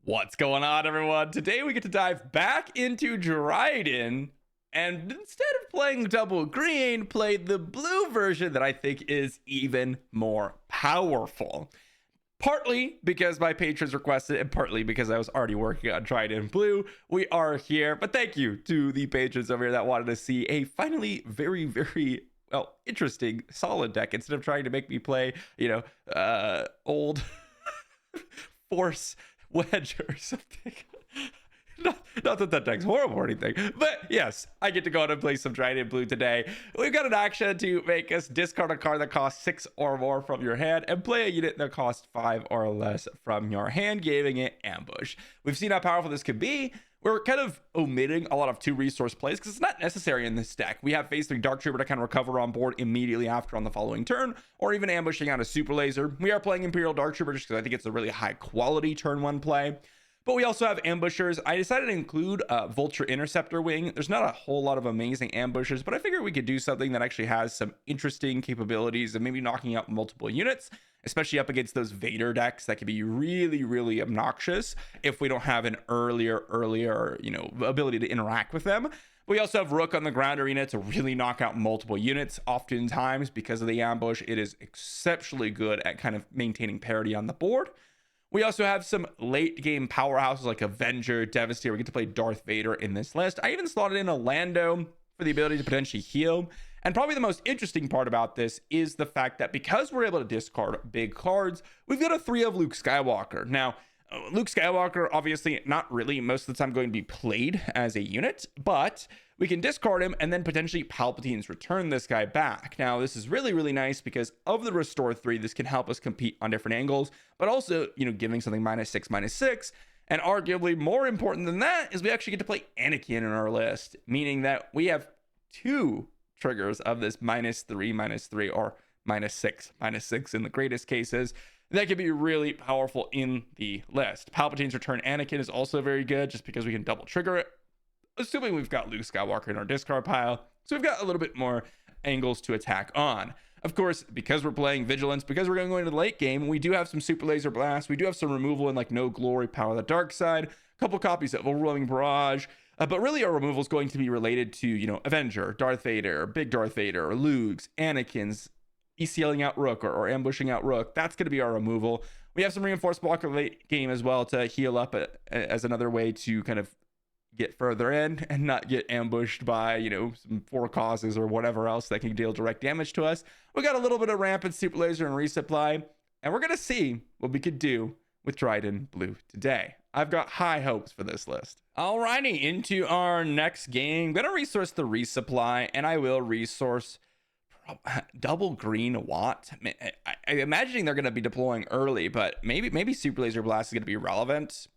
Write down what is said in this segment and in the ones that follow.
What's going on, everyone? Today we get to dive back into Dryden, and instead of playing double green, play the blue version that I think is even more powerful. Partly because my patrons requested, and partly because I was already working on Dryden blue. We are here, but thank you to the patrons over here that wanted to see a finally very well interesting solid deck instead of trying to make me play old force wedge or something. Not that deck's horrible or anything, but yes, I get to go out and play some Dryden blue today. We've got an action to make us discard a card that costs 6 or more from your hand and play a unit that costs 5 or less from your hand, giving it ambush. We've seen how powerful this could be. We're kind of omitting a lot of 2 resource plays because it's not necessary in this deck. We have phase 3 Dark Trooper to kind of recover on board immediately after on the following turn, or even ambushing out a Super Laser. We are playing Imperial Dark Trooper just because I think it's a really high quality turn 1 play. But we also have ambushers. I decided to include Vulture Interceptor Wing. There's not a whole lot of amazing ambushers, but I figured we could do something that actually has some interesting capabilities and maybe knocking out multiple units, especially up against those Vader decks that can be really obnoxious if we don't have an earlier ability to interact with them. We also have Rook on the ground arena to really knock out multiple units. Oftentimes, because of the ambush, it is exceptionally good at kind of maintaining parity on the board. We also have some late game powerhouses like Avenger, Devastator. We get to play Darth Vader in this list. I even slotted in a Lando for the ability to potentially heal. And probably the most interesting part about this is the fact that because we're able to discard big cards, we've got a 3 of Luke Skywalker. Now, Luke Skywalker, obviously not really most of the time going to be played as a unit, but we can discard him and then potentially Palpatine's return this guy back. Now, this is really nice because of the Restore 3, this can help us compete on different angles, but also, giving something -6/-6. And arguably more important than that is we actually get to play Anakin in our list, meaning that we have 2 triggers of this -3/-3 or -6/-6 in the greatest cases. That could be really powerful in the list. Palpatine's return Anakin is also very good just because we can double trigger it, assuming we've got Luke Skywalker in our discard pile. So we've got a little bit more angles to attack on. Of course, because we're playing Vigilance, because we're going to go into the late game, we do have some Super Laser Blast. We do have some removal in like No Glory, Power of the Dark Side, a couple copies of Overwhelming Barrage. But really our removal is going to be related to, Avenger, Darth Vader, Big Darth Vader, Luke's, Anakin's, ECLing out Rook or ambushing out Rook. That's going to be our removal. We have some Reinforced Blocker late game as well to heal up as another way to kind of get further in and not get ambushed by, some 4 causes or whatever else that can deal direct damage to us. We got a little bit of Rampant Super Laser and Resupply, and we're going to see what we could do with Dryden blue today. I've got high hopes for this list. Alrighty, into our next game. I'm going to resource the Resupply, and I will resource double green Watt. I'm imagining they're going to be deploying early, but maybe Super Laser Blast is going to be relevant.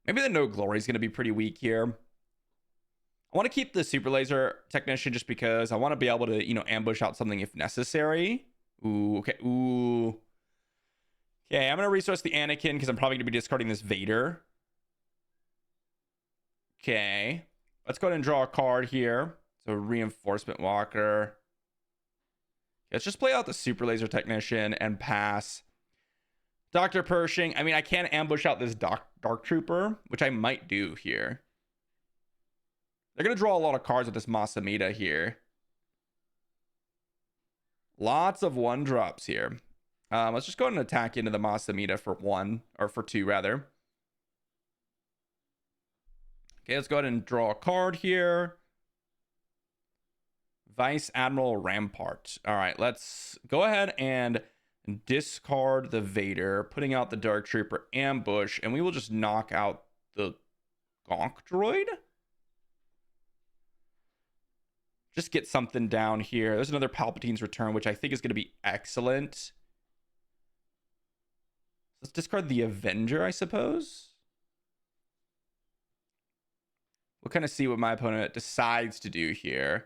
Maybe the No Glory is going to be pretty weak here. I want to keep the Super Laser Technician just because I want to be able to, ambush out something if necessary. Ooh, okay. Ooh. Okay, I'm going to resource the Anakin because I'm probably going to be discarding this Vader. Okay. Let's go ahead and draw a card here. So Reinforcement Walker. Let's just play out the Super Laser Technician and pass. Dr. Pershing. I mean, I can ambush out this Dark Trooper, which I might do here. They're going to draw a lot of cards with this Masamita here. Lots of 1-drops here. Let's just go ahead and attack into the Masamita for 1, or for 2 rather. Okay, let's go ahead and draw a card here. Vice Admiral Rampart. All right, let's go ahead and discard the Vader, putting out the Dark Trooper ambush, and we will just knock out the Gonk droid. Just get something down here. There's another Palpatine's return, which I think is going to be excellent. Let's discard the Avenger, I suppose. We'll kind of see what my opponent decides to do here.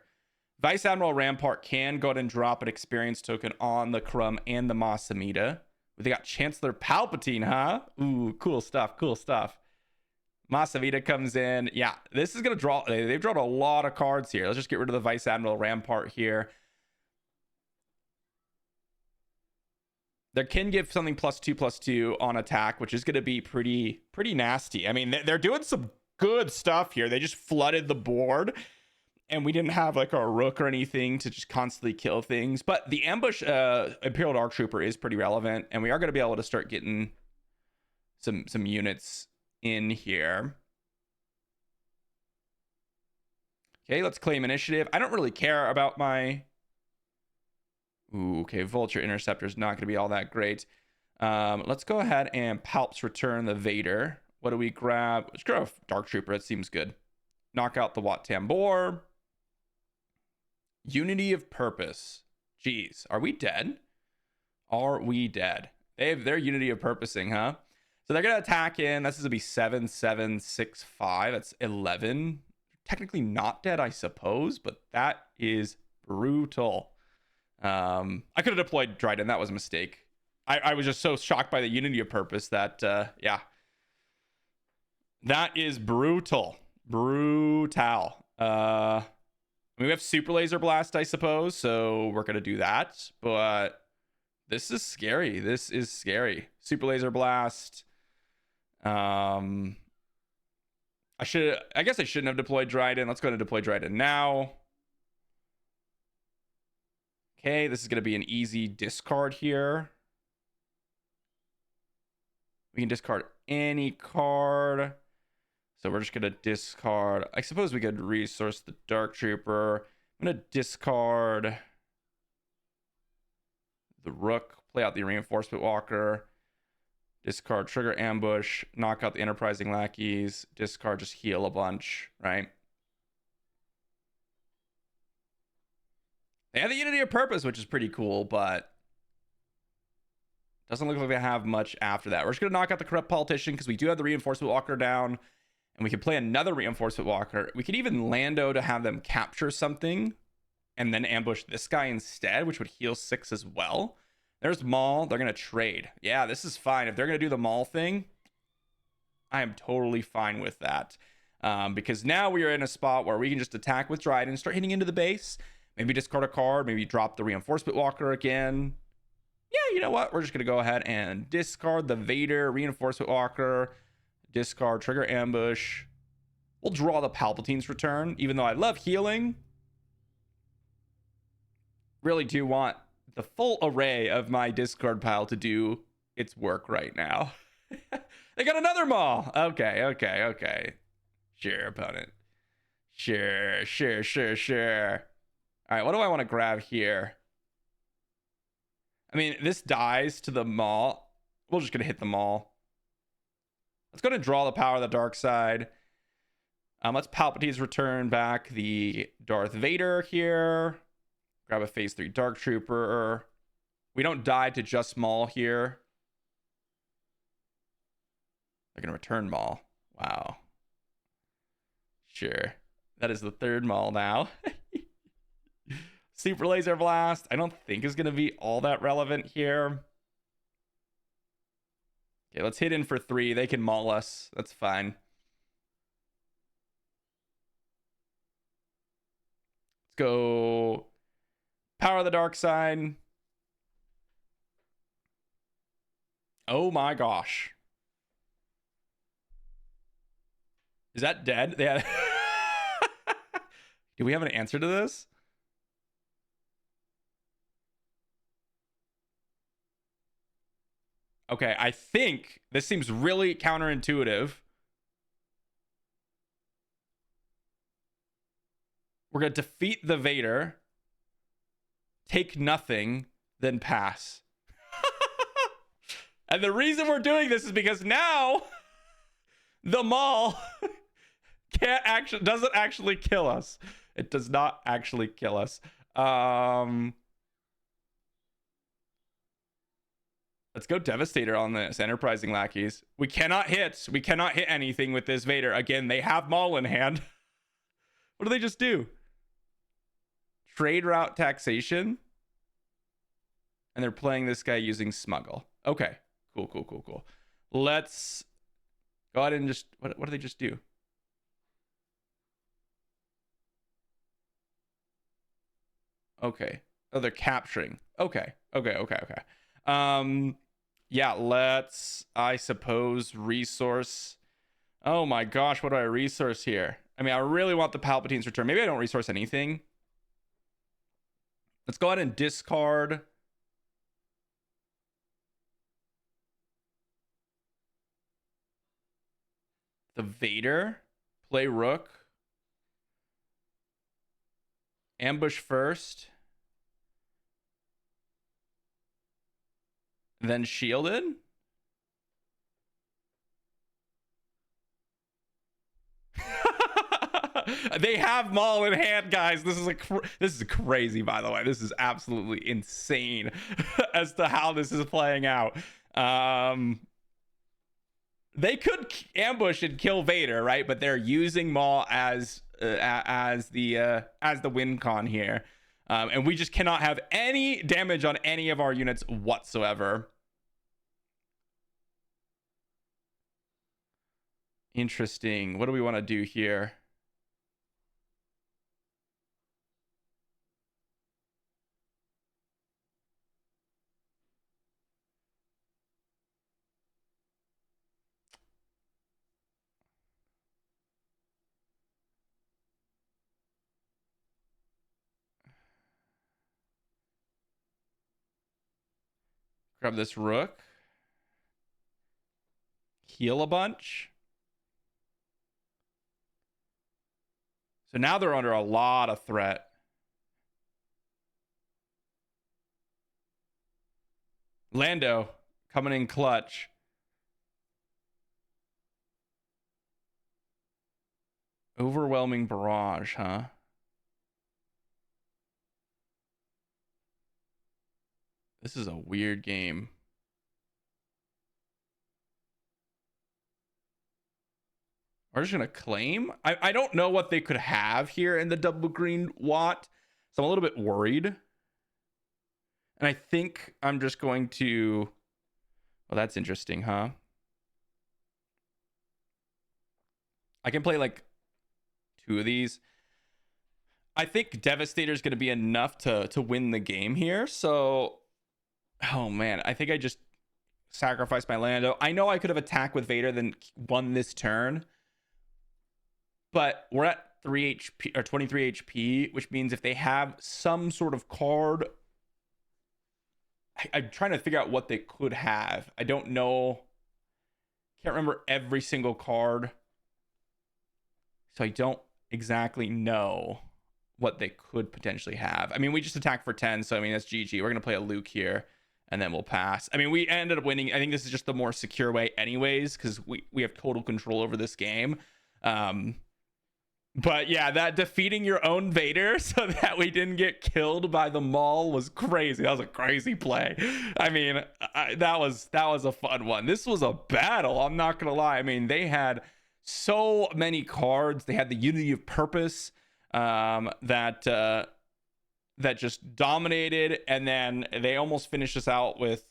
Vice Admiral Rampart can go ahead and drop an experience token on the Crumb and the Masamita. They got Chancellor Palpatine, huh? Ooh, cool stuff. Masamita comes in. Yeah, this is going to draw. They've drawn a lot of cards here. Let's just get rid of the Vice Admiral Rampart here. They can give something +2/+2 on attack, which is going to be pretty nasty. I mean, they're doing some good stuff here. They just flooded the board, and we didn't have like a rook or anything to just constantly kill things. But the ambush Imperial Dark Trooper is pretty relevant, and we are going to be able to start getting some units in here. Okay, let's claim initiative. I don't really care about my... Ooh, okay, Vulture Interceptor is not going to be all that great. Let's go ahead and Palps return the Vader. What do we grab? Let's grab a Dark Trooper. That seems good. Knock out the Wat Tambor. Unity of Purpose. Jeez, are we dead? Are we dead? They're Unity of Purposing, huh? So they're going to attack in. This is going to be 7, 7, 6, 5. That's 11. Technically not dead, I suppose, but that is brutal. I could have deployed Dryden. That was a mistake. I was just so shocked by the Unity of Purpose that, yeah. That is brutal. Brutal. I mean, we have Super Laser Blast, I suppose, so we're going to do that. But this is scary. This is scary. Super Laser Blast. I guess I shouldn't have deployed Dryden. Let's go ahead and deploy Dryden now. Okay, this is going to be an easy discard here. We can discard any card. So we're just going to discard. I suppose we could resource the Dark Trooper. I'm going to discard the Rook, play out the Reinforcement Walker, discard Trigger Ambush, knock out the Enterprising Lackeys, discard, just heal a bunch, right? They have the Unity of Purpose, which is pretty cool, but doesn't look like they have much after that. We're just going to knock out the Corrupt Politician because we do have the Reinforcement Walker down, and we can play another Reinforcement Walker. We could even Lando to have them capture something and then ambush this guy instead, which would heal 6 as well. There's Maul. They're going to trade. Yeah, this is fine. If they're going to do the Maul thing, I am totally fine with that. Because now we are in a spot where we can just attack with Dryden and start hitting into the base. Maybe discard a card. Maybe drop the Reinforcement Walker again. Yeah, you know what? We're just going to go ahead and discard the Vader, Reinforcement Walker, discard Trigger Ambush. We'll draw the Palpatine's Return, even though I love healing. Really do want the full array of my discard pile to do its work right now. They got another Maul. Okay. Sure, opponent. Sure. All right, what do I want to grab here? I mean, this dies to the Maul. We're just going to hit the Maul. Let's go ahead and draw the Power of the Dark Side. Let's Palpatine's Return back the Darth Vader here. Grab a Phase 3 Dark Trooper. We don't die to just Maul here. They're going to return Maul. Wow. Sure. That is the third Maul now. Super Laser Blast, I don't think is going to be all that relevant here. Okay, let's hit in for 3. They can maul us. That's fine. Let's go Power of the Dark Side. Oh my gosh. Is that dead? Yeah. Do we have an answer to this? Okay, I think this seems really counterintuitive. We're going to defeat the Vader, take nothing, then pass. And the reason we're doing this is because now the Maul doesn't actually kill us. It does not actually kill us. Let's go Devastator on this. Enterprising Lackeys. We cannot hit. We cannot hit anything with this Vader. Again, they have Maul in hand. What do they just do? Trade route taxation. And they're playing this guy using Smuggle. Okay. Cool. Let's go ahead and just... What do they just do? Okay. Oh, they're capturing. Okay. Yeah, let's, I suppose, resource. Oh my gosh, what do I resource here? I mean, I really want the Palpatine's return. Maybe I don't resource anything. Let's go ahead and discard the Vader. Play Rook. Ambush first. Then shielded. They have Maul in hand, guys. This is crazy, by the way. This is absolutely insane as to how this is playing out. They could ambush and kill Vader, right? But they're using Maul as the win con here, and we just cannot have any damage on any of our units whatsoever. Interesting. What do we want to do here? Grab this Rook. Heal a bunch. So now they're under a lot of threat. Lando coming in clutch. Overwhelming barrage, huh? This is a weird game. We're just gonna claim. I don't know what they could have here in the double green Watt, so I'm a little bit worried. And I think I'm just going to. Well, that's interesting, huh? I can play like 2 of these. I think Devastator is going to be enough to win the game here. So, oh man, I think I just sacrificed my Lando. I know I could have attacked with Vader, then won this turn. But we're at 3 HP or 23 HP, which means if they have some sort of card, I'm trying to figure out what they could have. I don't know. Can't remember every single card. So I don't exactly know what they could potentially have. I mean, we just attacked for 10, so I mean, that's GG. We're going to play a Luke here, and then we'll pass. I mean, we ended up winning. I think this is just the more secure way anyways, because we have total control over this game. But yeah, that defeating your own Vader so that we didn't get killed by the Maul was crazy. That was a crazy play. I mean, that was a fun one. This was a battle. I'm not gonna lie. I mean, they had so many cards. They had the Unity of Purpose that just dominated, and then they almost finished us out with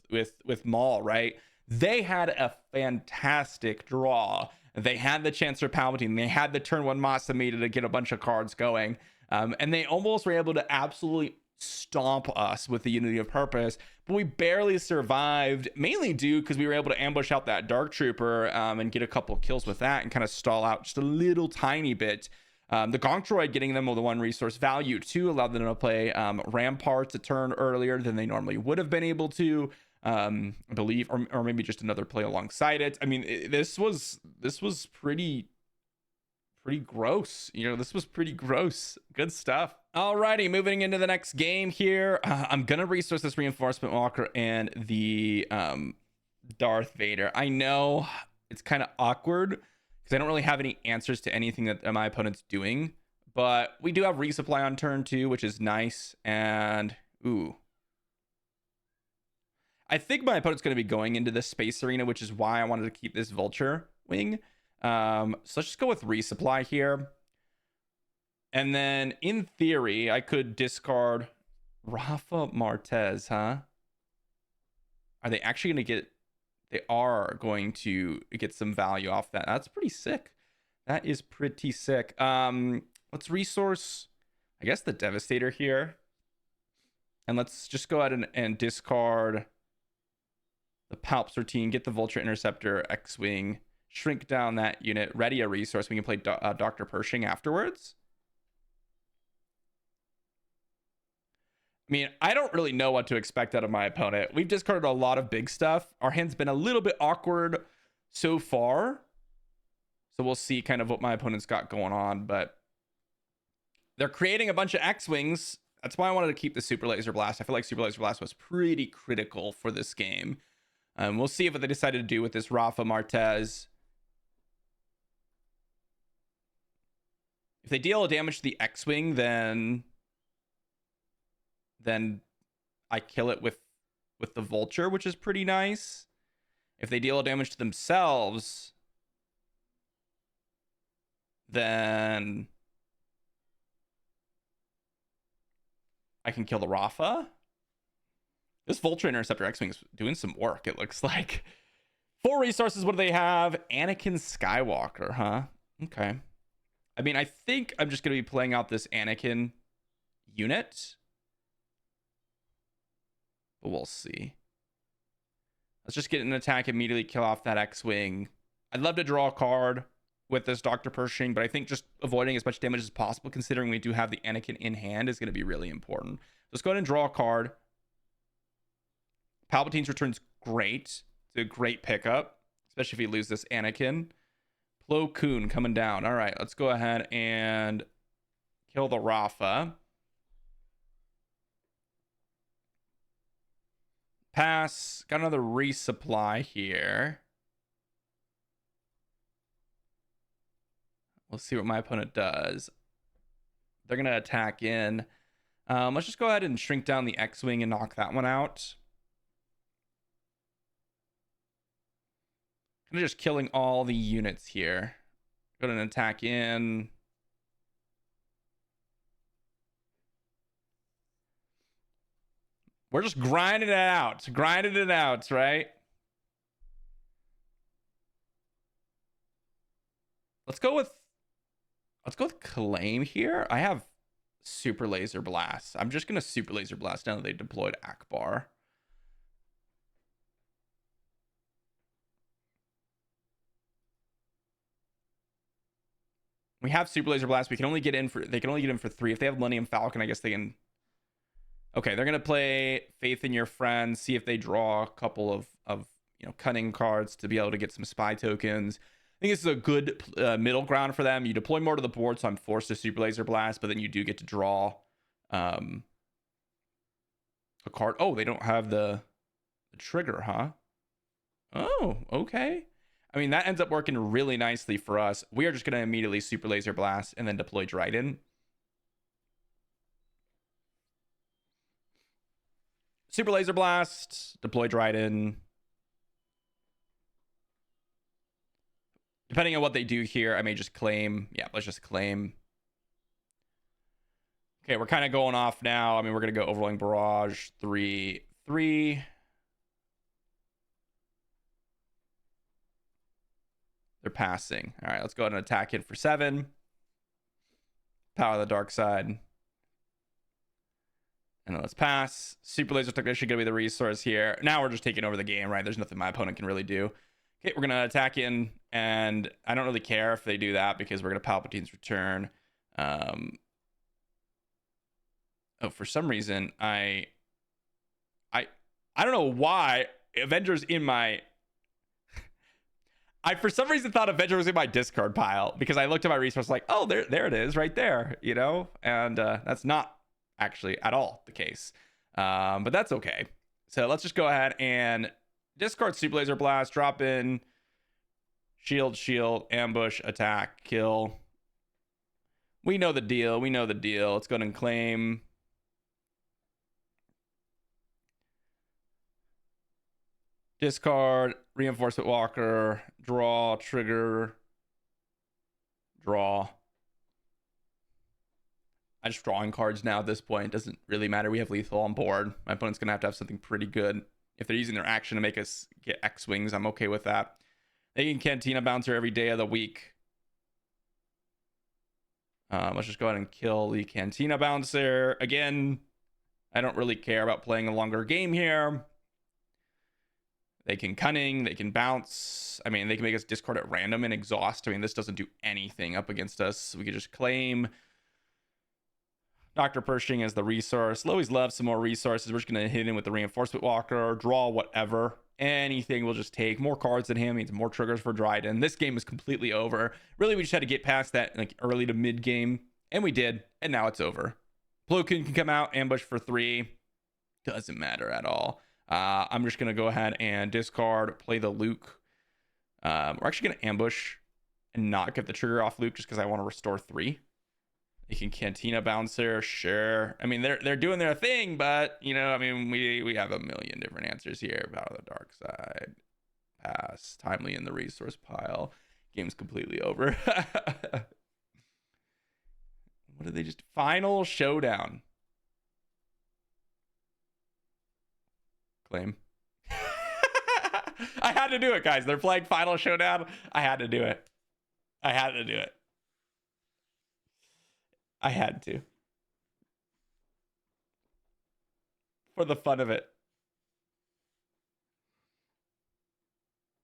Maul. Right? They had a fantastic draw. They had the Chancellor Palpatine. They had the turn 1 Masamune to get a bunch of cards going. And they almost were able to absolutely stomp us with the Unity of Purpose. But we barely survived, mainly due because we were able to ambush out that Dark Trooper and get a couple kills with that and kind of stall out just a little tiny bit. The Gonk Droid getting them with the 1 resource value too allowed them to play Ramparts a turn earlier than they normally would have been able to. I believe, or maybe just another play alongside it. I mean, this was pretty gross. You know, this was pretty gross. Good stuff. Alrighty, moving into the next game here. I'm gonna resource this Reinforcement Walker and the Darth Vader. I know it's kind of awkward because I don't really have any answers to anything that my opponent's doing, but we do have resupply on turn 2, which is nice. And ooh, I think my opponent's going to be going into this space arena, which is why I wanted to keep this Vulture wing. So let's just go with resupply here. And then in theory, I could discard Rafa Martez, huh? Are they actually going to get... They are going to get some value off that. That's pretty sick. That is pretty sick. Let's resource, I guess, the Devastator here. And let's just go ahead and discard the Palps routine, get the Vulture Interceptor, X-Wing, shrink down that unit, ready a resource. We can play Dr. Pershing afterwards. I mean, I don't really know what to expect out of my opponent. We've discarded a lot of big stuff. Our hand's been a little bit awkward so far. So we'll see kind of what my opponent's got going on. But they're creating a bunch of X-Wings. That's why I wanted to keep the Super Laser Blast. I feel like Super Laser Blast was pretty critical for this game. We'll see what they decided to do with this Rafa Martez. If they deal damage to the X-Wing, then I kill it with the Vulture, which is pretty nice. If they deal damage to themselves, then I can kill the Rafa. This Vulture Interceptor X-Wing is doing some work, it looks like. 4 resources, what do they have? Anakin Skywalker, huh? Okay. I mean, I think I'm just going to be playing out this Anakin unit. But we'll see. Let's just get an attack, immediately kill off that X-Wing. I'd love to draw a card with this Dr. Pershing, but I think just avoiding as much damage as possible, considering we do have the Anakin in hand, is going to be really important. Let's go ahead and draw a card. Palpatine's return's great. It's a great pickup, especially if you lose this Anakin. Plo Koon coming down. All right, let's go ahead and kill the Rafa. Pass. Got another resupply here. Let's see what my opponent does. They're going to attack in. Let's just go ahead and shrink down the X-Wing and knock that one out. Kind of just killing all the units here. Go ahead and attack in. We're just grinding it out. Grinding it out, right? Let's go with Claim here. I have Super Laser Blast. I'm just going to Super Laser Blast now that they deployed Akbar. We have Super Laser Blast. We can only get in for, they can only get in for 3. If they have Millennium Falcon, I guess they can. Okay, they're going to play Faith in Your Friends, see if they draw a couple of cunning cards to be able to get some spy tokens. I think this is a good middle ground for them. You deploy more to the board, so I'm forced to Super Laser Blast, but then you do get to draw a card. Oh, they don't have the trigger, huh? Oh, okay. I mean, that ends up working really nicely for us. We are just going to immediately Super Laser Blast and then deploy Dryden. Super Laser Blast, deploy Dryden. Depending on what they do here, I may just claim. Yeah, let's just claim. Okay, we're kind of going off now. I mean, we're going to go Overwhelming Barrage, 3-3. They're passing. All right, let's go ahead and attack it for 7. Power of the Dark Side. And then let's pass. Super Laser Technician going to be the resource here. Now we're just taking over the game, right? There's nothing my opponent can really do. Okay, we're going to attack in, and I don't really care if they do that because we're going to Palpatine's Return. Oh, for some reason, I don't know why Avengers in my... I, for some reason, thought Avenger was in my discard pile because I looked at my resource like, oh, there it is right there, you know? And that's not actually at all the case. But that's okay. So let's just go ahead and discard Super Laser Blast, drop in shield, ambush, attack, kill. We know the deal. Let's go ahead and claim. Discard, Reinforcement Walker, draw, trigger, draw. I'm just drawing cards now at this point. It doesn't really matter. We have lethal on board. My opponent's going to have something pretty good. If they're using their action to make us get X-Wings, I'm okay with that. They can Cantina Bouncer every day of the week. Let's just go ahead and kill the Cantina Bouncer. Again, I don't really care about playing a longer game here. They can cunning, they can bounce. I mean, they can make us discard at random and exhaust. I mean, this doesn't do anything up against us. We could just claim Dr. Pershing as the resource. Lois loves some more resources. We're just going to hit in with the Reinforcement Walker, draw whatever. Anything we'll just take. More cards in hand means more triggers for Dryden. This game is completely over. Really, we just had to get past that like early to mid game, and we did, and now it's over. Plokin can come out, ambush for 3. Doesn't matter at all. I'm just going to go ahead and discard, play the Luke. We're actually going to ambush and not get the trigger off Luke just because I want to restore 3. You can Cantina Bouncer, sure. I mean, they're doing their thing, but, you know, I mean, we have a million different answers here. Power of the Dark Side. Pass. Timely in the resource pile. Game's completely over. What did they just... Final Showdown. Claim. I had to do it, guys. They're playing Final Showdown. I had to do it. I had to do it. I had to. For the fun of it.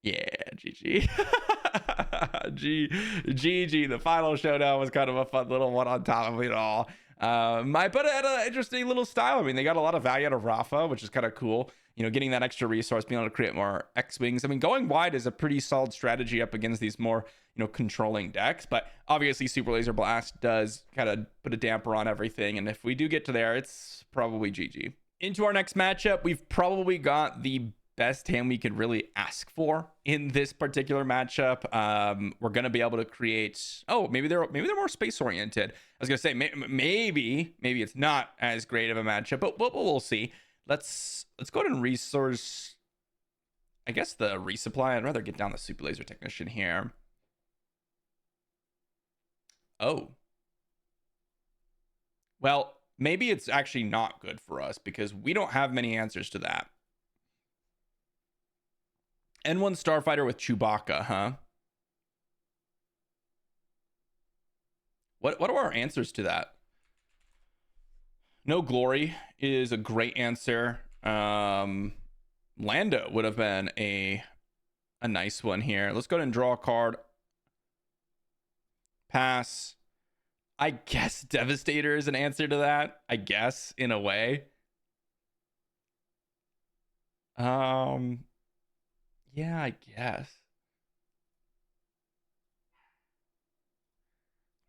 Yeah, GG. GG. The Final Showdown was kind of a fun little one on top of it all. But it had an interesting little style. I mean, they got a lot of value out of Rafa, which is kind of cool. You know, getting that extra resource, being able to create more X-Wings. I mean, going wide is a pretty solid strategy up against these more, you know, controlling decks. But obviously, Super Laser Blast does kind of put a damper on everything. And if we do get to there, it's probably GG. Into our next matchup, we've probably got the best hand we could really ask for in this particular matchup. We're going to be able to create... Oh, maybe they're more space-oriented. I was going to say, maybe it's not as great of a matchup, but we'll see. Let's go ahead and resource, I guess, the resupply. I'd rather get down the Super Laser Technician here. Oh. Well, maybe it's actually not good for us because we don't have many answers to that. N1 Starfighter with Chewbacca, huh? What are our answers to that? No Glory is a great answer. Lando would have been a nice one here. Let's go ahead and draw a card. Pass. I guess Devastator is an answer to that. I guess, in a way. Yeah, I guess.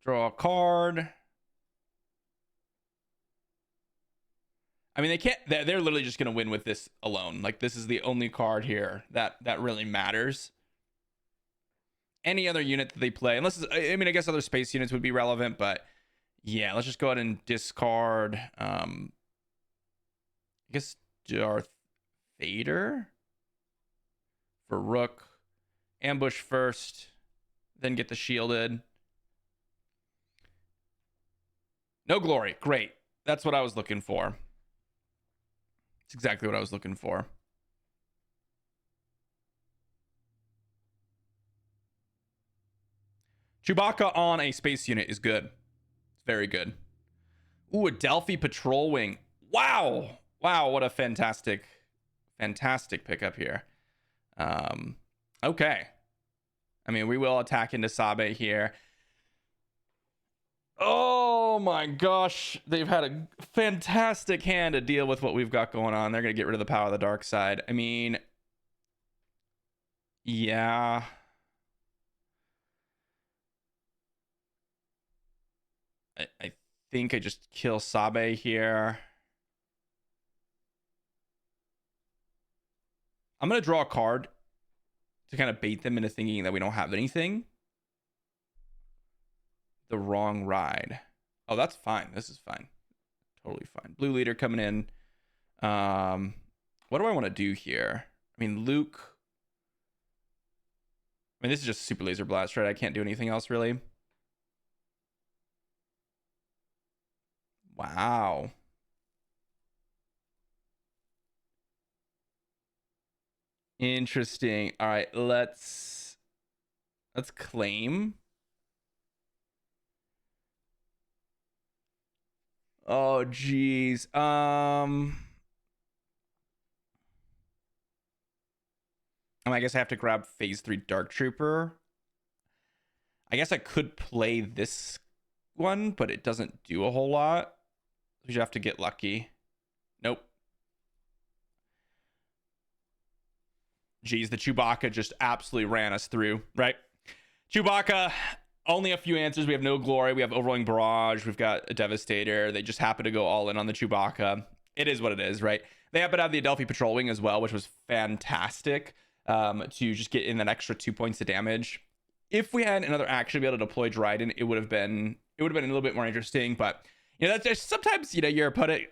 Draw a card. I mean, they can't... They're literally just going to win with this alone. Like, this is the only card here that really matters. Any other unit that they play, unless... I mean, I guess other space units would be relevant, but... Yeah, let's just go ahead and discard... I guess Darth Vader? For Rook. Ambush first. Then get the shielded. No Glory. Great. That's what I was looking for. It's exactly what I was looking for. Chewbacca on a space unit is good. It's very good. Ooh, a Delphi Patrol Wing. Wow. Wow, what a fantastic pickup here. Okay. I mean, we will attack into Sabe here. Oh my gosh. They've had a fantastic hand to deal with what we've got going on. They're going to get rid of the Power of the Dark Side. I mean, yeah. I think I just kill Sabe here. I'm going to draw a card to kind of bait them into thinking that we don't have anything. The wrong ride. Oh, that's fine. This is fine. Totally fine. Blue leader coming in. What do I want to do here? I mean, Luke. I mean, this is just Super Laser Blast, right? I can't do anything else, really. Wow. Interesting. All right, let's claim. Oh, geez. I guess I have to grab phase 3 Dark Trooper. I guess I could play this one, but it doesn't do a whole lot. You have to get lucky. Nope. Geez, the Chewbacca just absolutely ran us through, right? Chewbacca, only a few answers. We have no glory. We have Overwhelming Barrage. We've got a Devastator. They just happen to go all in on the Chewbacca. It is what it is, right? They happen to have the Adelphi Patrol Wing as well, which was fantastic to just get in that extra 2 points of damage. If we had another action to be able to deploy Dryden, it would have been a little bit more interesting. But you know, that's just sometimes, you know, your opponent,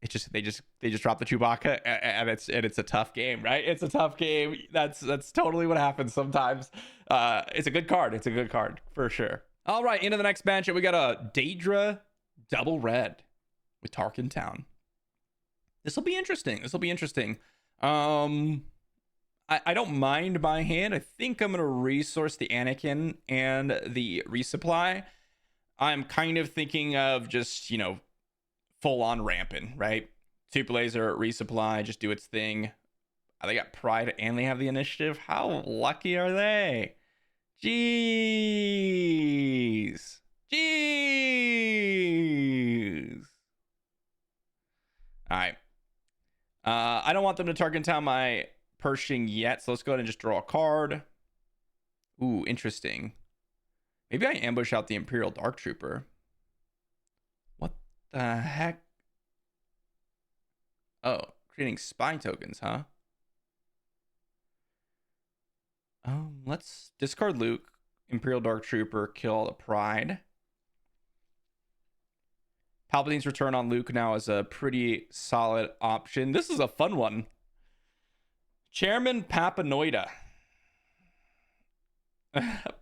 it's just they just drop the Chewbacca and it's a tough game, right? It's a tough game. That's totally what happens sometimes. It's a good card. It's a good card for sure. All right, into the next matchup, we got a Daedra double red with Tarkin Town. This will be interesting. I don't mind my hand. I think I'm going to resource the Anakin and the resupply. I'm kind of thinking of just, you know, full on ramping, right? Super Laser, resupply, just do its thing. They got Pride and they have the initiative. How lucky are they? Jeez. All right. I don't want them to Tarkin Town my Pershing yet, so let's go ahead and just draw a card. Ooh, interesting. Maybe I ambush out the Imperial Dark Trooper. What the heck? Oh, creating spy tokens, huh? Let's discard Luke, Imperial Dark Trooper, kill all the Pride. Palpatine's return on Luke now is a pretty solid option. This is a fun one. Chairman Papanoida.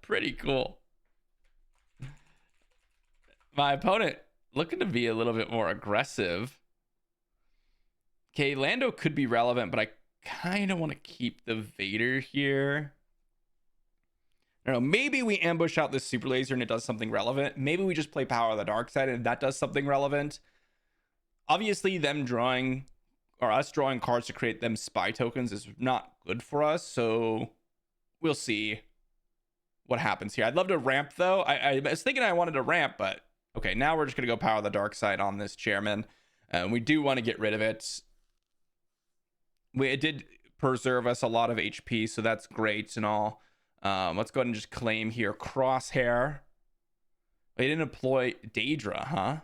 Pretty cool. My opponent looking to be a little bit more aggressive. Okay, Lando could be relevant, but I kind of want to keep the Vader here. I don't know. Maybe we ambush out this Super Laser and it does something relevant. Maybe we just play Power of the Dark Side and that does something relevant. Obviously, them drawing, or us drawing cards to create them spy tokens is not good for us. So we'll see what happens here. I'd love to ramp, though. I was thinking I wanted to ramp, but okay, now we're just going to go Power of the Dark Side on this Chairman. We do want to get rid of it. It did preserve us a lot of HP, so that's great and all. Let's go ahead and just claim here. Crosshair. They didn't deploy Daedra, huh?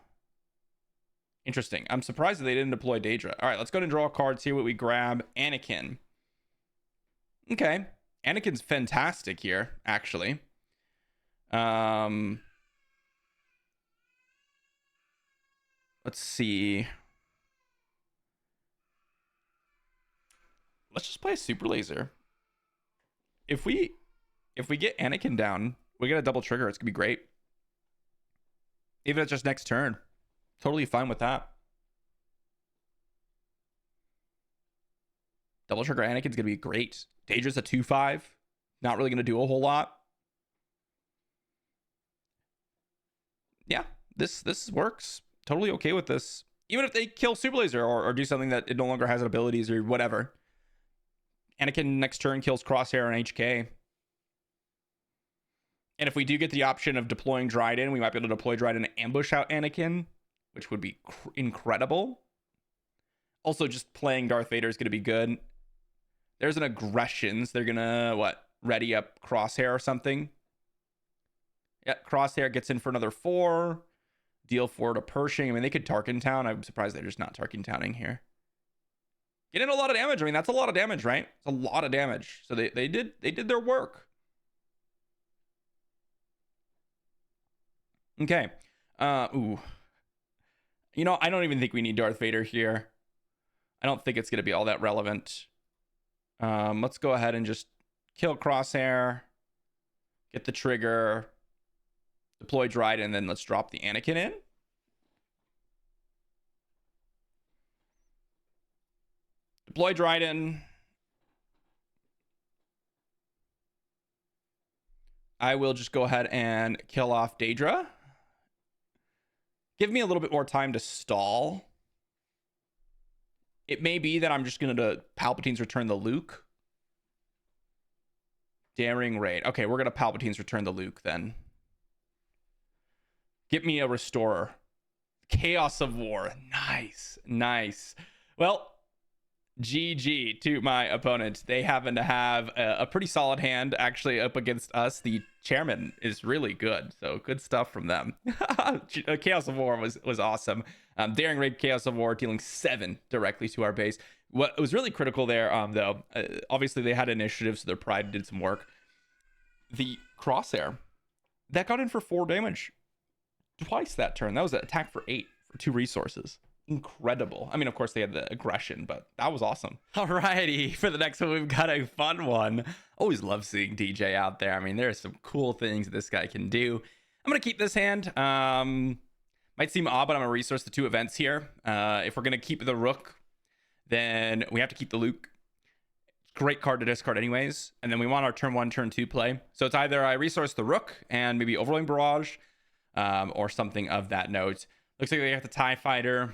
Interesting. I'm surprised that they didn't deploy Daedra. All right, let's go ahead and draw a card, see what we grab. Anakin. Okay. Anakin's fantastic here, actually. Let's see. Let's just play a Super Laser. If we get Anakin down, we get a double trigger. It's gonna be great. Even if it's just next turn, totally fine with that. Double trigger Anakin's gonna be great. Daedra's a 2/5, not really gonna do a whole lot. Yeah, this works. Totally okay with this. Even if they kill Super Laser or do something that it no longer has abilities or whatever. Anakin next turn kills Crosshair and HK. And if we do get the option of deploying Dryden, we might be able to deploy Dryden and ambush out Anakin, which would be incredible. Also, just playing Darth Vader is going to be good. There's an aggressions. They're going to, what, ready up Crosshair or something. Yeah, Crosshair gets in for another 4. Deal 4 to Pershing. I mean, they could Tarkin Town. I'm surprised they're just not Tarkin Towning here. Getting a lot of damage. I mean, that's a lot of damage, right? It's a lot of damage. So they did their work. Okay. Ooh. You know, I don't even think we need Darth Vader here. I don't think it's going to be all that relevant. Let's go ahead and just kill Crosshair. Get the trigger. Deploy Dryden, and then let's drop the Anakin in. Deploy Dryden. I will just go ahead and kill off Daedra. Give me a little bit more time to stall. It may be that I'm just going to Palpatine's return the Luke. Daring Raid. Okay, we're gonna Palpatine's Return to Luke then. Get me a Restorer. Chaos of War. Nice. Nice. Well, GG to my opponent. They happen to have a pretty solid hand actually up against us. The chairman is really good, so good stuff from them. Chaos of War was awesome. Daring Raid Chaos of War dealing 7 directly to our base. What was really critical there, though, obviously they had initiative, so their pride did some work. The Crosshair that got in for 4 damage twice that turn. That was an attack for 8 for 2 resources. Incredible. I mean, of course they had the aggression, but that was awesome. Alrighty, for the next one we've got a fun one. Always love seeing DJ out there. I mean, there's some cool things this guy can do. I'm gonna keep this hand. Might seem odd, but I'm gonna resource the 2 events here. If we're gonna keep the Rook, then we have to keep the Luke. Great card to discard anyways, and then we want our turn 1 turn 2 play. So it's either I resource the Rook and maybe Overwhelming Barrage, or something of that note. Looks like they have the TIE Fighter.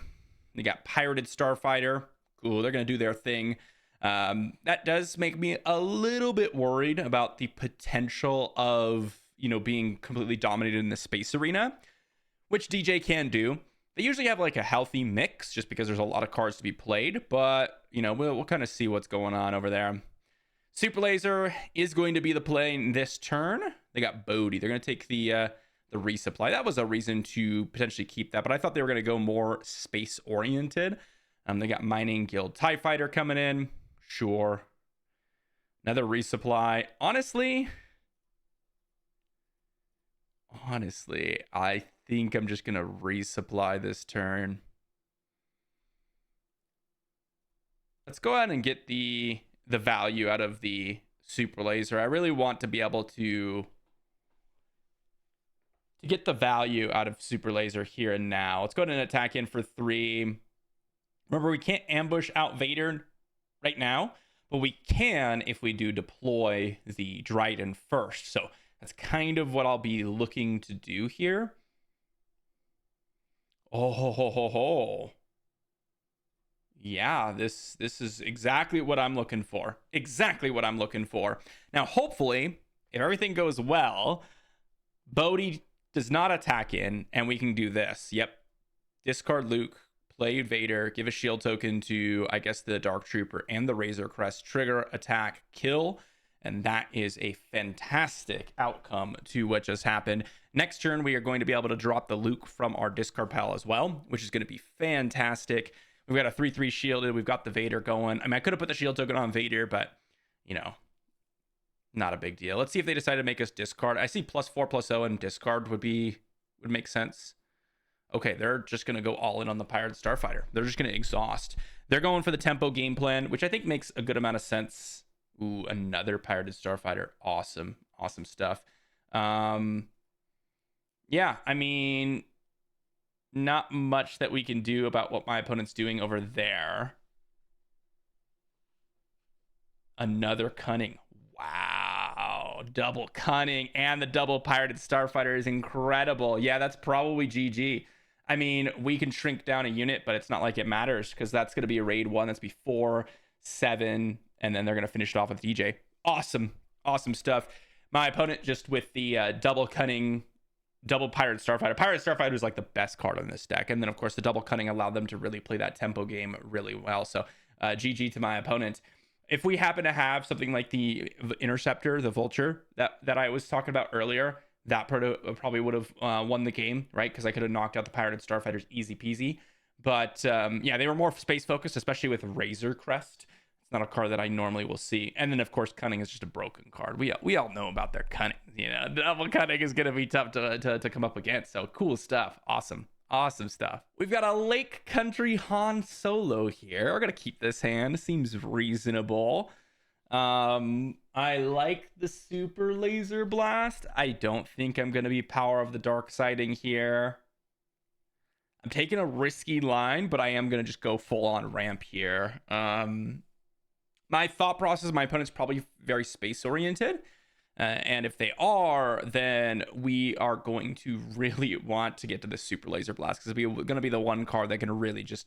They got Pirated Starfighter. Cool, they're gonna do their thing. That does make me a little bit worried about the potential of, you know, being completely dominated in the space arena, which DJ can do. They usually have like a healthy mix just because there's a lot of cards to be played, but you know, we'll kind of see what's going on over there. Super Laser is going to be the play in this turn. They got Bodhi. They're going to take the resupply. That was a reason to potentially keep that, but I thought they were going to go more space oriented. They got Mining Guild TIE Fighter coming in. Sure. Another resupply. Honestly, I think I'm just going to resupply this turn. Let's go ahead and get the value out of the Super Laser. I really want to be able to get the value out of Super Laser here and now. Let's go ahead and attack in for 3. Remember, we can't ambush out Vader right now, but we can if we do deploy the Dryden first. So that's kind of what I'll be looking to do here. Oh, ho, ho, ho, ho. Yeah, this is exactly what I'm looking for. Exactly what I'm looking for. Now, hopefully, if everything goes well, Bodhi does not attack in, and we can do this. Yep. Discard Luke, play Vader, give a shield token to, I guess, the Dark Trooper and the Razor Crest, trigger, attack, kill. And that is a fantastic outcome to what just happened. Next turn, we are going to be able to drop the Luke from our discard pile as well, which is going to be fantastic. We've got a 3/3 shielded. We've got the Vader going. I mean, I could have put the shield token on Vader, but, you know, not a big deal. Let's see if they decide to make us discard. I see +4/+0 and discard would make sense. Okay, they're just going to go all in on the Pirate Starfighter. They're just going to exhaust. They're going for the tempo game plan, which I think makes a good amount of sense. Ooh, another Pirated Starfighter. Awesome. Awesome stuff. Yeah, I mean, not much that we can do about what my opponent's doing over there. Another Cunning. Wow. Double Cunning and the double Pirated Starfighter is incredible. Yeah, that's probably GG. I mean, we can shrink down a unit, but it's not like it matters because that's going to be a raid 1. That's be 4, 7, and then they're going to finish it off with DJ. Awesome. Awesome stuff. My opponent just with the double Cunning, double Pirate Starfighter. Pirate Starfighter is like the best card on this deck. And then, of course, the double Cunning allowed them to really play that tempo game really well. So GG to my opponent. If we happen to have something like the Interceptor, the Vulture that I was talking about earlier, that probably would have won the game, right? Because I could have knocked out the Pirated Starfighters easy peasy. But yeah, they were more space focused, especially with Razor Crest. It's not a card that I normally will see. And then, of course, Cunning is just a broken card. We all know about their Cunning. You know, double Cunning is going to be tough to come up against. So cool stuff. Awesome. Awesome stuff. We've got a Lake Country Han Solo here. We're going to keep this hand. Seems reasonable. I like the Super Laser Blast. I don't think I'm going to be Power of the Dark Siding here. I'm taking a risky line, but I am going to just go full on ramp here. My thought process, my opponent's probably very space oriented. And if they are, then we are going to really want to get to the Super Laser Blast because it's going to be the one card that can really just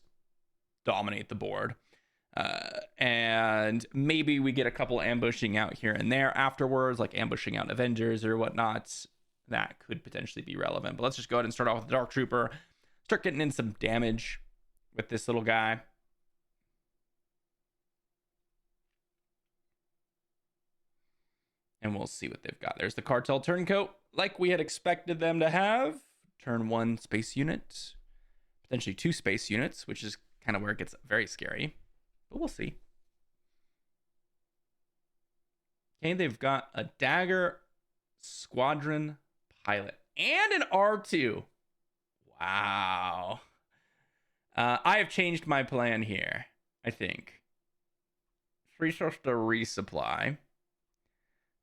dominate the board. And maybe we get a couple ambushing out here and there afterwards, like ambushing out Avengers or whatnot. That could potentially be relevant. But let's just go ahead and start off with the Dark Trooper. Start getting in some damage with this little guy. And we'll see what they've got. There's the Cartel Turncoat, like we had expected them to have. Turn 1 space unit. Potentially 2 space units, which is kind of where it gets very scary. But we'll see. Okay, they've got a Dagger Squadron Pilot and an R2. Wow. I have changed my plan here, I think. Resource to resupply.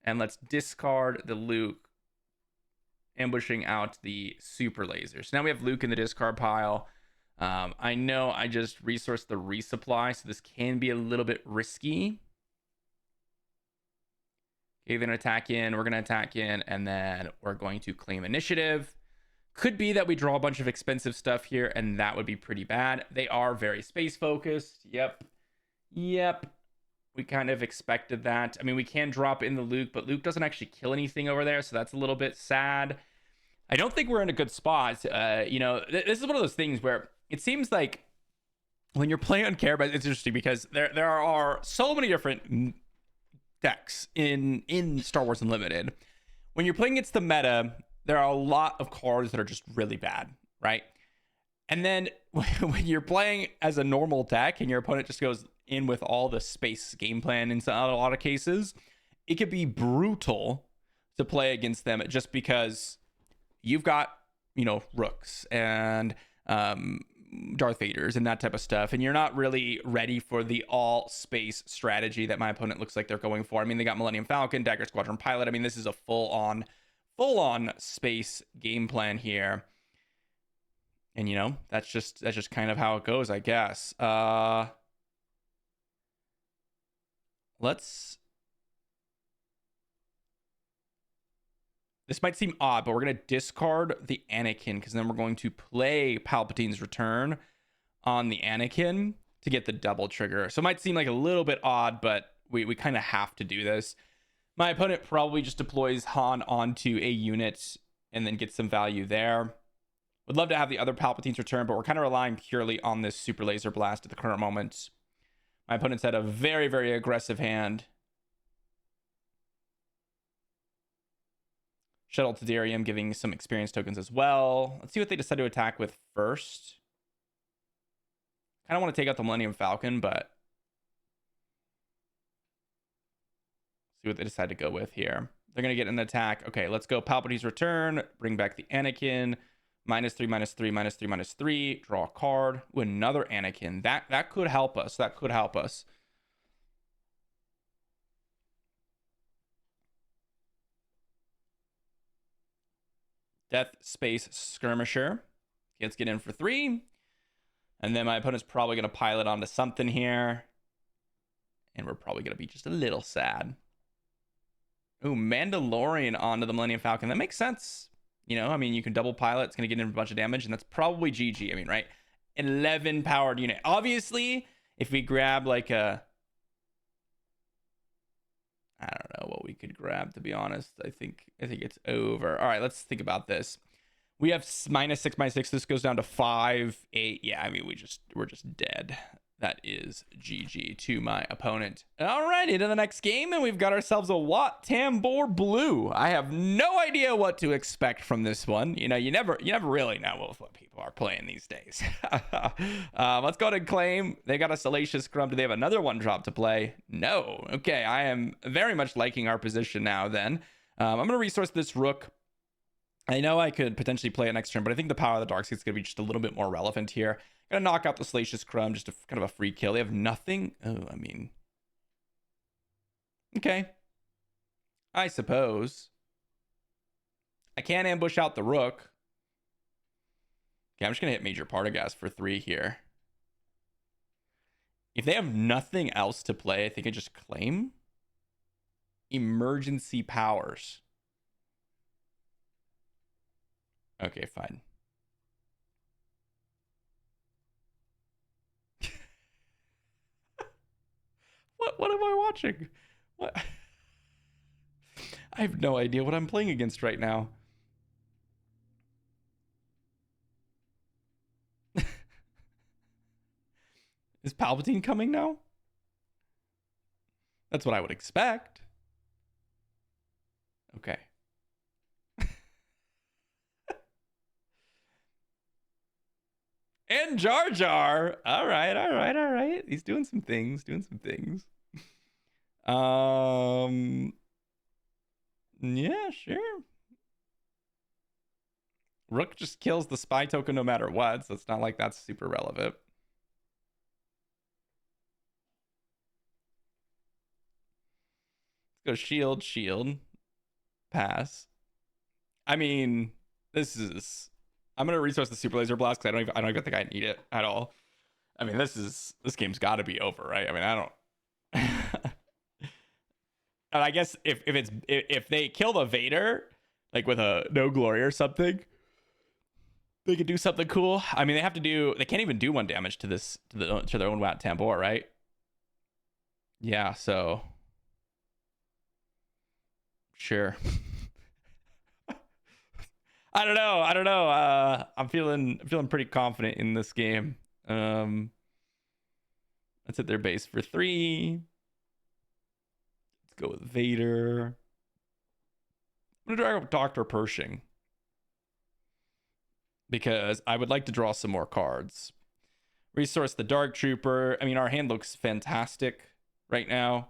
And let's discard the Luke, ambushing out the super laser. So now we have Luke in the discard pile. I know I just resourced the resupply, so this can be a little bit risky. Okay, they're going to attack in. We're going to attack in, and then we're going to claim initiative. Could be that we draw a bunch of expensive stuff here, and that would be pretty bad. They are very space focused. Yep. We kind of expected that. I mean, we can drop in the Luke, but Luke doesn't actually kill anything over there, so that's a little bit sad. I don't think we're in a good spot. You know, this is one of those things where it seems like when you're playing on Care, but it's interesting because there are so many different decks in Star Wars Unlimited. When you're playing against the meta, there are a lot of cards that are just really bad, right? And then when you're playing as a normal deck and your opponent just goes in with all the space game plan in a lot of cases, it could be brutal to play against them just because you've got, you know, rooks and Darth Vaders and that type of stuff, and you're not really ready for the all space strategy that my opponent looks like they're going for. I mean, they got Millennium Falcon, Dagger Squadron Pilot. I mean, this is a full on space game plan here. And you know, that's just kind of how it goes, I guess. This might seem odd, but we're going to discard the Anakin because then we're going to play Palpatine's Return on the Anakin to get the double trigger. So it might seem like a little bit odd, but we kind of have to do this. My opponent probably just deploys Han onto a unit and then gets some value there. Would love to have the other Palpatine's Return, but we're kind of relying purely on this Super Laser Blast at the current moment. My opponent's had a very, very aggressive hand. Shuttle to Darium, giving some experience tokens as well. Let's see what they decide to attack with first. Kind of want to take out the Millennium Falcon, but see what they decide to go with here. They're going to get an attack. Okay, let's go Palpatine's Return. Bring back the Anakin. -3, -3, -3, -3. Draw a card. Ooh, another Anakin. That could help us. That could help us. Death Space Skirmisher. Let's get in for 3. And then my opponent's probably going to pilot onto something here. And we're probably going to be just a little sad. Ooh, Mandalorian onto the Millennium Falcon. That makes sense. You know, I mean, you can double pilot. It's going to get in a bunch of damage. And that's probably GG. I mean, right? 11 powered unit. Obviously, if we grab like a... I don't know what we could grab, to be honest. I think it's over. All right, let's think about this. We have -6, -6. This goes down to 5, 8. Yeah, I mean, we're just dead. That is GG to my opponent. All right, into the next game, and we've got ourselves a Wat Tambor Blue. I have no idea what to expect from this one. You know, you never really know what people are playing these days. Let's go ahead and claim. They got a Salacious Scrum. Do they have another one drop to play? No. Okay, I am very much liking our position now then. I'm going to resource this Rook. I know I could potentially play it next turn, but I think the Power of the Dark Side is going to be just a little bit more relevant here. Gonna knock out the Salacious Crumb, just kind of a free kill. They have nothing. Oh, I mean, okay, I suppose I can ambush out the Rook. Okay, I'm just gonna hit Major Partagast for 3 here. If they have nothing else to play, I think I just claim Emergency Powers. Okay, fine. What am I watching? What? I have no idea what I'm playing against right now. Is Palpatine coming now? That's what I would expect. Okay. And Jar Jar. All right. He's doing some things. Yeah, sure. Rook just kills the spy token no matter what, so it's not like that's super relevant. Let's go shield. Pass. I mean, this is... I'm gonna resource the super laser blast because I don't even think I need it at all. I mean, this game's got to be over, right? I mean, I don't. And I guess if they kill the Vader, like with a no glory or something, they could do something cool. I mean, they can't even do 1 damage to their own Wat Tambor, right? Yeah, so sure. I don't know. I'm feeling pretty confident in this game. Let's hit their base for 3. Let's go with Vader. I'm gonna drag up Dr. Pershing because I would like to draw some more cards. Resource the Dark Trooper. I mean, our hand looks fantastic right now.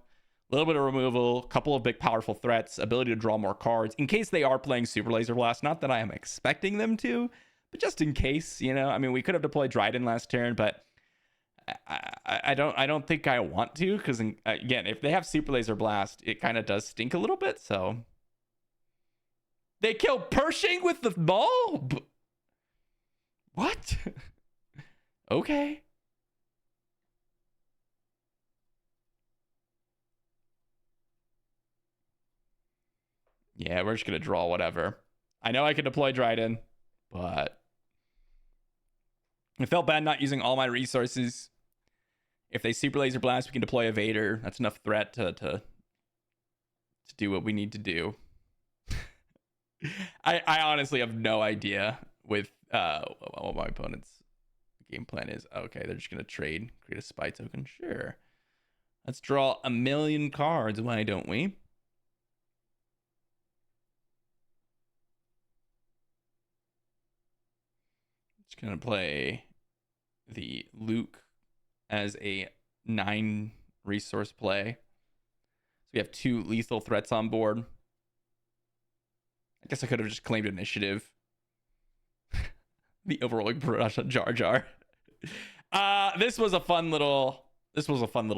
A little bit of removal, a couple of big powerful threats, ability to draw more cards in case they are playing Super Laser Blast. Not that I am expecting them to, but just in case, you know. I mean, we could have deployed Dryden last turn, but I don't think I want to, because again, if they have Super Laser Blast, it kind of does stink a little bit. So they kill Pershing with the ball. What? Okay. Yeah, we're just going to draw whatever. I know I could deploy Dryden, but it felt bad not using all my resources. If they Super Laser Blast, we can deploy a Vader. That's enough threat to do what we need to do. I honestly have no idea with what my opponent's game plan is. Okay, they're just going to trade, create a spy token. Sure. Let's draw 1,000,000 cards. Why don't we? Just going to play the Luke as a 9 resource play. So we have 2 lethal threats on board. I guess I could have just claimed initiative. The overrolling brush on Jar Jar. This was a fun little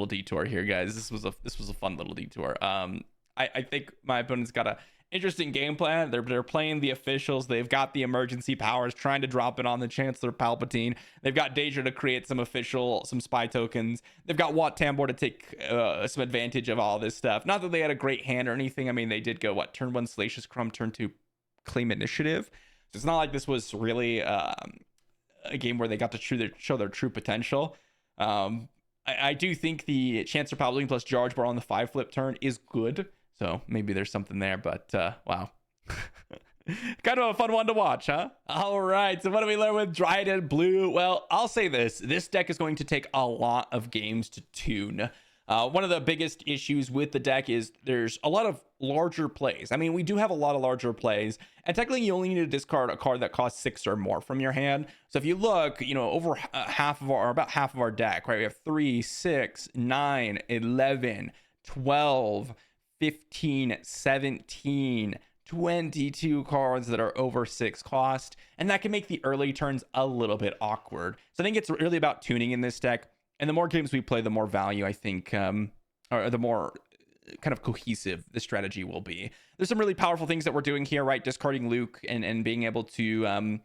detour here, guys. This was a fun little detour. I think my opponent's got a interesting game plan. They're playing the officials. They've got the emergency powers, trying to drop it on the Chancellor Palpatine. They've got Deja to create some spy tokens. They've got Wat Tambor to take some advantage of all this stuff. Not that they had a great hand or anything. I mean, they did go turn 1 Salacious Crumb, turn 2 claim initiative. So it's not like this was really a game where they got to show their true potential. I do think the Chancellor Palpatine plus Jar Jar on the 5 flip turn is good. So maybe there's something there, but wow. Kind of a fun one to watch, huh? All right, so what do we learn with Dryden Blue? Well, I'll say this deck is going to take a lot of games to tune. One of the biggest issues with the deck is there's a lot of larger plays. I mean, we do have a lot of larger plays, and technically you only need to discard a card that costs 6 or more from your hand. So if you look, over about half of our deck, right? We have 3, 6, 9, 11, 12, 15, 17, 22 cards that are over 6 cost, and that can make the early turns a little bit awkward. So I think it's really about tuning in this deck, and the more games we play, the more value I think, or the more kind of cohesive the strategy will be. There's some really powerful things that we're doing here, right? Discarding Luke and being able to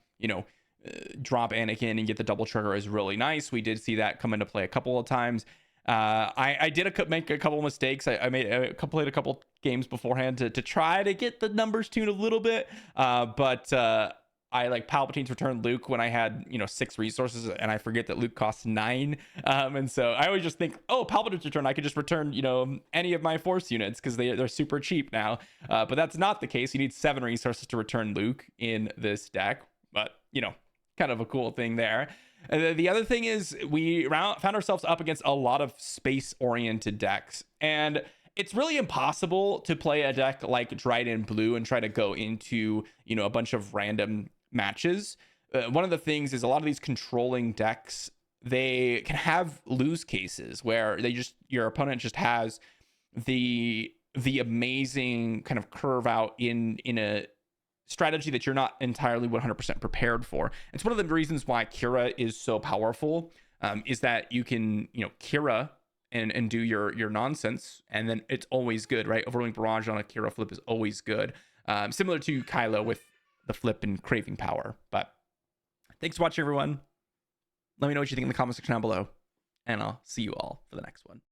drop Anakin and get the double trigger is really nice. We did see that come into play a couple of times. I did make a couple mistakes. I played a couple games beforehand to try to get the numbers tuned a little bit, but I like Palpatine's Return Luke when I had, 6 resources, and I forget that Luke costs 9. And so I always just think, oh, Palpatine's Return, I could just return, any of my Force units because they're super cheap now. But that's not the case. You need 7 resources to return Luke in this deck. But, kind of a cool thing there. And the other thing is we found ourselves up against a lot of space-oriented decks. And it's really impossible to play a deck like Dryden Blue and try to go into, a bunch of random matches. One of the things is a lot of these controlling decks, they can have lose cases where your opponent just has the amazing kind of curve out in a strategy that you're not entirely 100% prepared for. It's one of the reasons why Kira is so powerful, is that you can, Kira and do your nonsense, and then it's always good, right? Overwhelming Barrage on a Kira flip is always good. Similar to Kylo with the flip and Craving Power. But thanks for watching, everyone. Let me know what you think in the comment section down below, and I'll see you all for the next one.